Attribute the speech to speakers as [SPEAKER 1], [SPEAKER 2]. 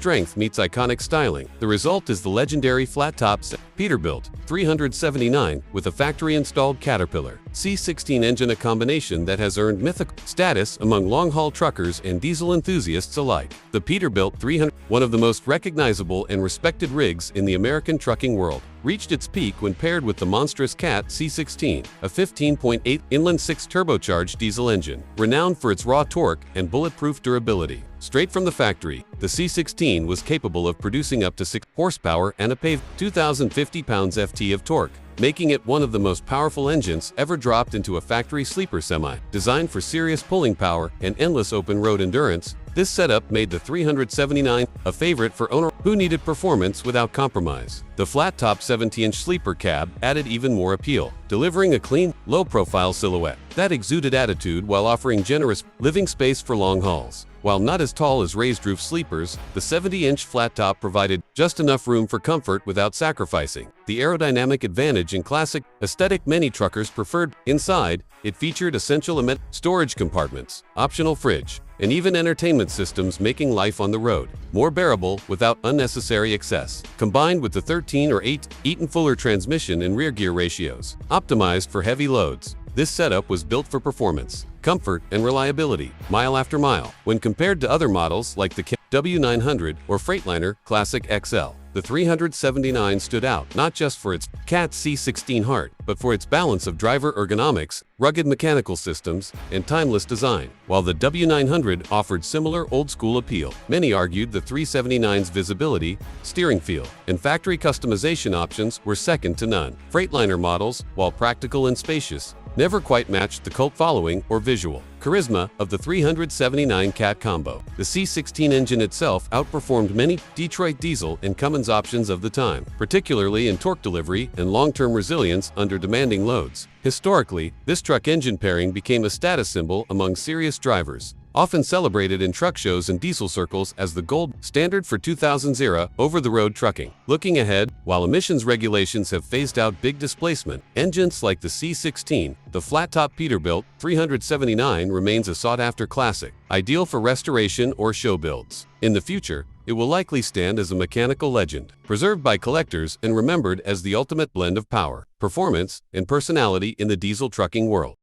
[SPEAKER 1] strength meets iconic styling. The result is the legendary flat-top Peterbilt 379 with a factory-installed Caterpillar C16 engine, a combination that has earned mythical status among long-haul truckers and diesel enthusiasts alike. The Peterbilt 300, one of the most recognizable and respected rigs in the American trucking world, reached its peak when paired with the monstrous Cat C16, a 15.8 inline-six turbocharged diesel engine, renowned for its raw torque and bulletproof durability. Straight from the factory, the C16 was capable of producing up to 6 horsepower and a paved 2,050 pounds-ft of torque, making it one of the most powerful engines ever dropped into a factory sleeper semi. Designed for serious pulling power and endless open-road endurance, this setup made the 379 a favorite for owners who needed performance without compromise. The flat-top 70-inch sleeper cab added even more appeal, delivering a clean, low-profile silhouette that exuded attitude while offering generous living space for long hauls. While not as tall as raised-roof sleepers, the 70-inch flat-top provided just enough room for comfort without sacrificing the aerodynamic advantage in classic aesthetic many truckers preferred. Inside, it featured essential storage compartments, optional fridge, and even entertainment systems, making life on the road more bearable without unnecessary excess. Combined with the 13 or 8 Eaton-Fuller transmission and rear gear ratios, optimized for heavy loads, this setup was built for performance, comfort, and reliability, mile after mile. When compared to other models like the W900 or Freightliner Classic XL, the 379 stood out not just for its Cat C16 heart, but for its balance of driver ergonomics, rugged mechanical systems, and timeless design. While the W900 offered similar old-school appeal, many argued the 379's visibility, steering feel, and factory customization options were second to none. Freightliner models, while practical and spacious, never quite matched the cult following or visual charisma of the 379 Cat combo. The C16 engine itself outperformed many Detroit diesel and Cummins options of the time, particularly in torque delivery and long-term resilience under demanding loads. Historically, this truck engine pairing became a status symbol among serious drivers, often celebrated in truck shows and diesel circles as the gold standard for 2000s-era over-the-road trucking. Looking ahead, while emissions regulations have phased out big displacement engines like the C16, the flat-top Peterbilt 379 remains a sought-after classic, ideal for restoration or show builds. In the future, it will likely stand as a mechanical legend, preserved by collectors and remembered as the ultimate blend of power, performance, and personality in the diesel trucking world.